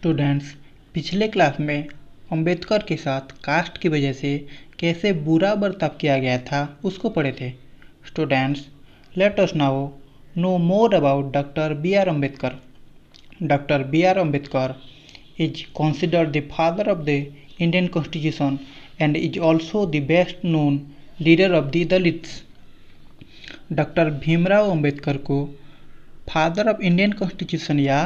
Students, पिछले class में अंबेडकर के साथ कास्ट की वजह से कैसे बुरा बर्ताव किया गया था उसको पढ़े थे। Students, let us now know more about doctor B R Ambedkar. Doctor B R Ambedkar is considered the father of the Indian Constitution and is also the best known leader of the Dalits. Doctor Bhimrao Ambedkar को father of Indian constitution या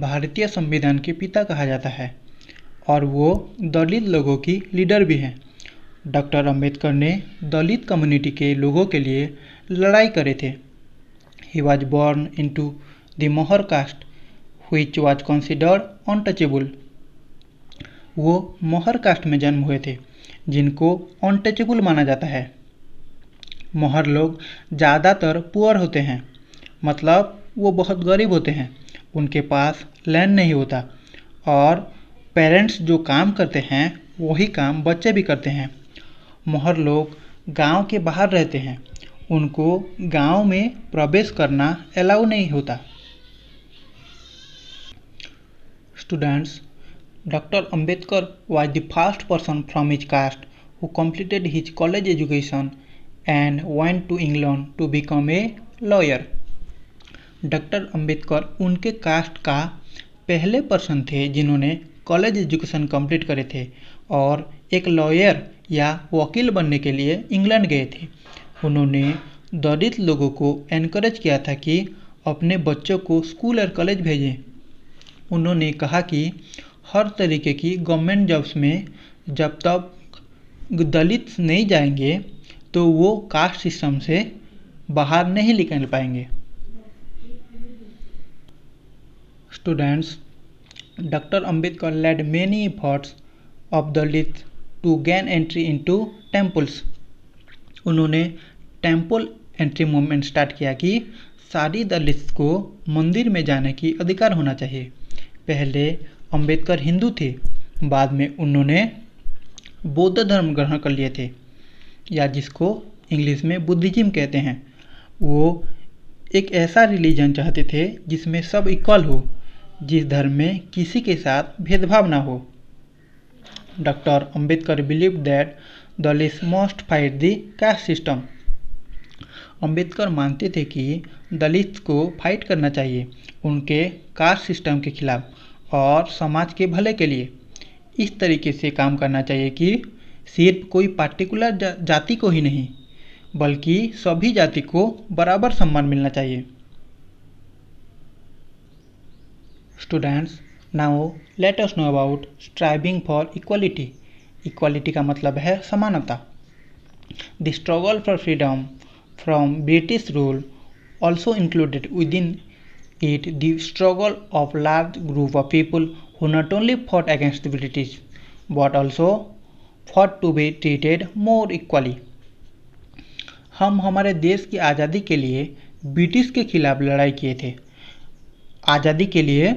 भारतीय संविधान के पिता कहा जाता है और वो दलित लोगों की लीडर भी हैं। डॉक्टर अंबेडकर ने दलित कम्युनिटी के लोगों के लिए लड़ाई करे थे। He was born into the Mahar caste which was considered untouchable. वो मोहर कास्ट में जन्म हुए थे जिनको अनटचेबल माना जाता है। मोहर लोग ज़्यादातर पुअर होते हैं, मतलब वो बहुत गरीब होते हैं, उनके पास लैंड नहीं होता और पेरेंट्स जो काम करते हैं वही काम बच्चे भी करते हैं। मोहर लोग गांव के बाहर रहते हैं, उनको गांव में प्रवेश करना अलाउ नहीं होता। Students, Dr. Ambedkar was the first person from his caste who completed his college education and went to England to become a lawyer. Doctor Ambedkar उनके कास्ट का पहले पर्सन थे जिन्होंने कॉलेज एजुकेशन कंप्लीट करे थे और एक लॉयर या वकील बनने के लिए इंग्लैंड गए थे। उन्होंने दलित लोगों को एनकरेज किया था कि अपने बच्चों को स्कूल और कॉलेज भेजें। उन्होंने कहा कि हर तरीके की गवर्नमेंट जॉब्स में जब तक दलित नहीं जाएंगे तो वो कास्ट सिस्टम से बाहर नहीं निकल पाएंगे। Students, doctor Ambedkar led many efforts of Dalit to gain entry into temples. उन्होंने टेम्पल एंट्री मूवमेंट स्टार्ट किया कि सारी दलित को मंदिर में जाने की अधिकार होना चाहिए। पहले अंबेडकर हिंदू थे, बाद में उन्होंने बौद्ध धर्म ग्रहण कर लिए थे या जिसको इंग्लिश में बुद्धिज्म कहते हैं। वो एक ऐसा रिलीजन चाहते थे जिसमें सब इक्वल हो, जिस धर्म में किसी के साथ भेदभाव ना हो। Doctor Ambedkar believe that Dalits must fight the caste system. Ambedkar मानते थे कि दलित को फाइट करना चाहिए उनके कास्ट सिस्टम के खिलाफ और समाज के भले के लिए। इस तरीके से काम करना चाहिए कि सिर्फ कोई पार्टिकुलर जाति को ही नहीं बल्कि सभी जाति को बराबर सम्मान मिलना चाहिए। Students, now let us know about striving for equality. Equality का मतलब है समानता। The struggle for freedom from British rule also included within it the struggle of large group of people who not only fought against the British but also fought to be treated more equally. हम हमारे देश की आज़ादी के लिए British के खिलाफ लड़ाई किए थे। आज़ादी के लिए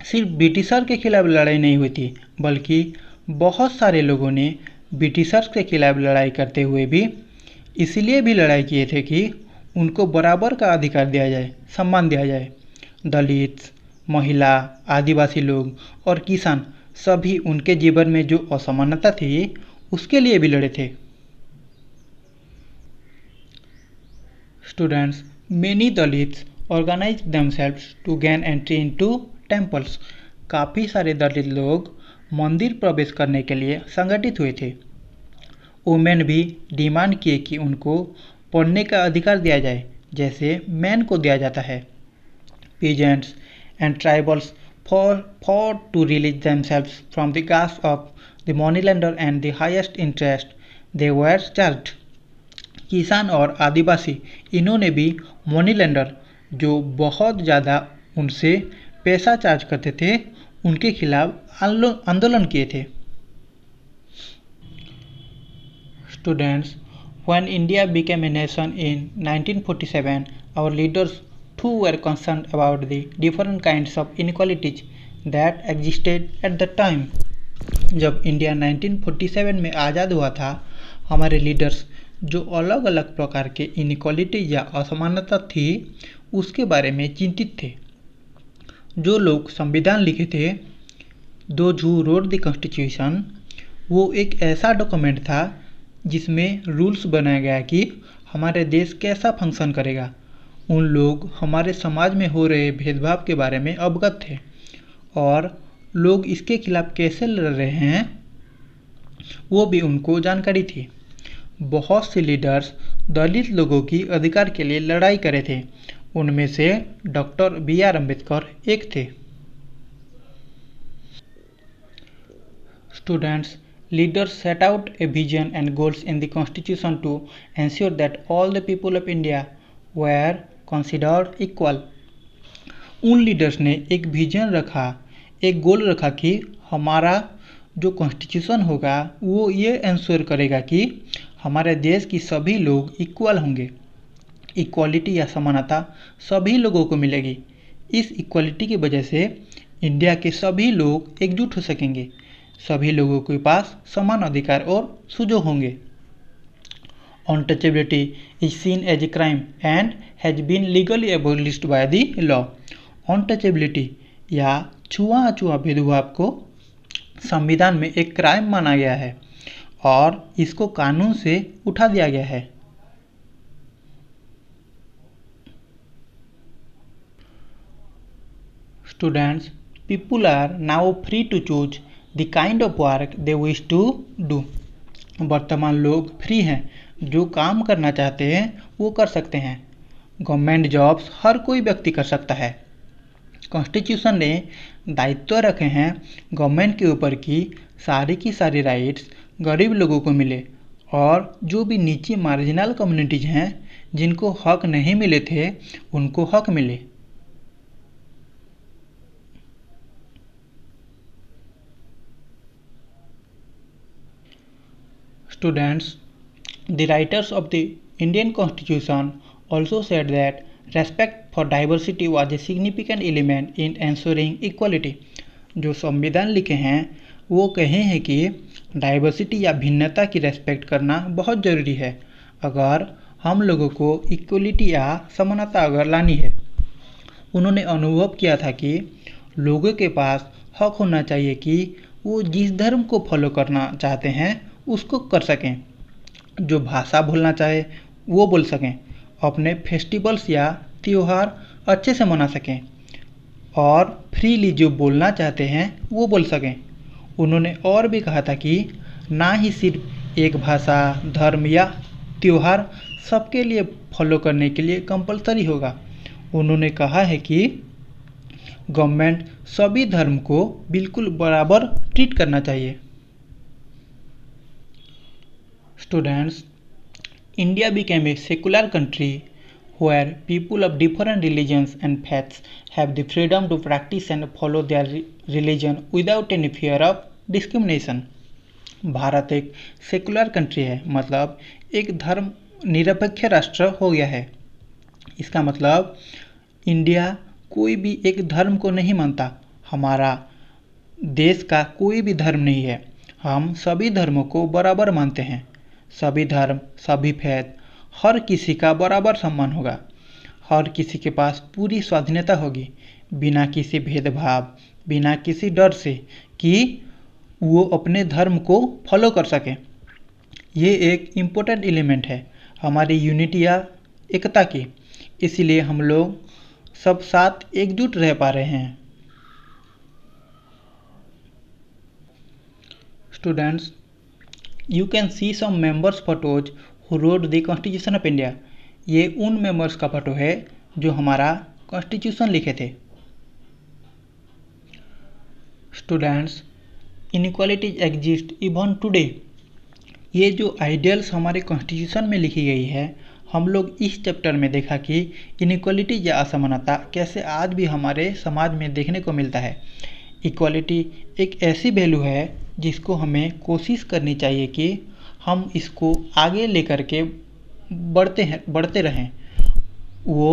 सिर्फ ब्रिटिशर के खिलाफ लड़ाई नहीं हुई थी बल्कि बहुत सारे लोगों ने ब्रिटिशर्स के खिलाफ लड़ाई करते हुए भी इसलिए भी लड़ाई किए थे कि उनको बराबर का अधिकार दिया जाए, सम्मान दिया जाए। दलित, महिला, आदिवासी लोग और किसान सभी उनके जीवन में जो असमानता थी उसके लिए भी लड़े थे। Students, many Dalits organise themselves to gain entry into temples. काफ़ी सारे दलित लोग मंदिर प्रवेश करने के लिए संगठित हुए थे। वुमेन भी डिमांड किए कि उनको पढ़ने का अधिकार दिया जाए जैसे मैन को दिया जाता है। Peasants and tribals for to release themselves from the grasp of the moneylender and the highest interest they were charged. किसान और आदिवासी इन्होंने भी मनी लेंडर जो बहुत ज़्यादा उनसे पैसा चार्ज करते थे उनके खिलाफ आंदोलन किए थे। Students, when India became a nation in 1947, our leaders too were concerned about the different kinds of inequalities that existed at the time. जब इंडिया 1947 में आज़ाद हुआ था, हमारे लीडर्स जो अलग अलग प्रकार के इनइक्वालिटी या असमानता थी उसके बारे में चिंतित थे। जो लोग संविधान लिखे थे those who wrote the constitution, वो एक ऐसा डॉक्यूमेंट था जिसमें रूल्स बनाया गया कि हमारे देश कैसा फंक्शन करेगा। उन लोग हमारे समाज में हो रहे भेदभाव के बारे में अवगत थे और लोग इसके खिलाफ कैसे लड़ रहे हैं वो भी उनको जानकारी थी। बहुत से लीडर्स दलित लोगों की अधिकार के लिए लड़ाई करे थे, उनमें से डॉक्टर B.R. अम्बेडकर एक थे। Students, leaders set out a vision and goals in the constitution to ensure that all the people of India were considered equal. उन लीडर्स ने एक विजन रखा, एक गोल रखा कि हमारा जो कॉन्स्टिट्यूशन होगा वो ये इंश्योर करेगा कि हमारे देश की सभी लोग इक्वल होंगे। इक्वालिटी या समानता सभी लोगों को मिलेगी। इस इक्वालिटी की वजह से इंडिया के सभी लोग एकजुट हो सकेंगे, सभी लोगों के पास समान अधिकार और सुयोग होंगे। Untouchability is seen as a crime and has been legally abolished by the law. Untouchability या छुआ भेदभाव को संविधान में एक क्राइम माना गया है और इसको कानून से उठा दिया गया है। Students, people are now free to choose the kind of work they wish to do. वर्तमान लोग फ्री हैं, जो काम करना चाहते हैं वो कर सकते हैं। गवर्नमेंट जॉब्स हर कोई व्यक्ति कर सकता है। कॉन्स्टिट्यूशन ने दायित्व रखे हैं गवर्नमेंट के ऊपर की सारी राइट्स गरीब लोगों को मिले और जो भी नीचे मार्जिनल कम्युनिटीज हैं जिनको हक नहीं मिले थे उनको हक मिले। Students, the writers of the Indian Constitution also said that respect for diversity was a significant element in ensuring equality. जो संविधान लिखे हैं वो कहे हैं कि डाइवर्सिटी या भिन्नता की रेस्पेक्ट करना बहुत ज़रूरी है अगर हम लोगों को इक्वलिटी या समानता अगर लानी है। उन्होंने अनुभव किया था कि लोगों के पास हक होना चाहिए कि वो जिस धर्म को फॉलो करना चाहते हैं उसको कर सकें, जो भाषा बोलना चाहे वो बोल सकें, अपने फेस्टिवल्स या त्यौहार अच्छे से मना सकें और फ्रीली जो बोलना चाहते हैं वो बोल सकें। उन्होंने और भी कहा था कि ना ही सिर्फ एक भाषा, धर्म या त्यौहार सबके लिए फॉलो करने के लिए कंपलसरी होगा। उन्होंने कहा है कि गवर्नमेंट सभी धर्म को बिल्कुल बराबर ट्रीट करना चाहिए। Students, India became a secular country where people of different religions and faiths have the freedom to practice and follow their religion without any fear of discrimination. Bharat एक सेकुलर कंट्री है, मतलब एक धर्म निरपेक्ष राष्ट्र हो गया है। इसका मतलब इंडिया कोई भी एक धर्म को नहीं मानता। हमारा देश का कोई भी धर्म नहीं है, हम सभी धर्मों को बराबर मानते हैं। सभी धर्म, सभी फेथ, हर किसी का बराबर सम्मान होगा। हर किसी के पास पूरी स्वाधीनता होगी, बिना किसी भेदभाव, बिना किसी डर से कि वो अपने धर्म को फॉलो कर सकें। ये एक इम्पोर्टेंट एलिमेंट है हमारी यूनिटी या एकता की, इसीलिए हम लोग सब साथ एकजुट रह पा रहे हैं। Students, You can see some members photos who wrote the Constitution of India. ये उन मेंबर्स का फोटो है जो हमारा कॉन्स्टिट्यूशन लिखे थे। Students, inequalities exist even today. ये जो आइडियल्स हमारे कॉन्स्टिट्यूशन में लिखी गई है, हम लोग इस चैप्टर में देखा कि इनइक्वालिटी या असमानता कैसे आज भी हमारे समाज में देखने को मिलता है। इक्वालिटी एक ऐसी वैल्यू है जिसको हमें कोशिश करनी चाहिए कि हम इसको आगे लेकर के बढ़ते रहें। वो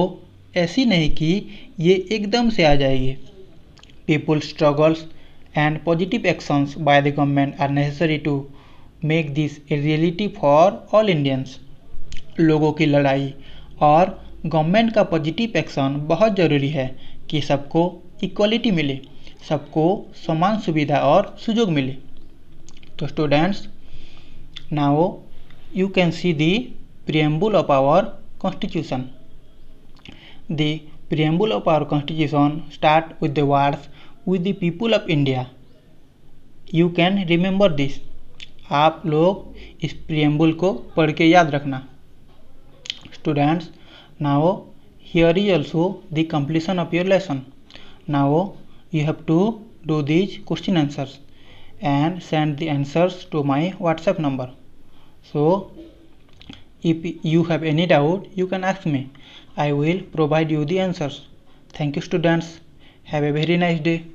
ऐसी नहीं कि ये एकदम से आ जाएगी। People struggles and positive actions by the government are necessary to make this a reality for all Indians. लोगों की लड़ाई और गवर्नमेंट का पॉजिटिव एक्शन बहुत ज़रूरी है कि सबको इक्वलिटी मिले। सबको समान सुविधा और सुयोग मिले। तो students, now you can see the preamble of our constitution. The preamble of our constitution start with the words with the people of India. You can remember this. आप लोग इस preamble को पढ़ के याद रखना। Students, now here is also the completion of your lesson. Now you have to do these question answers and send the answers to my WhatsApp number. So if you have any doubt, you can ask me. I will provide you the answers. Thank you, students. Have a very nice day.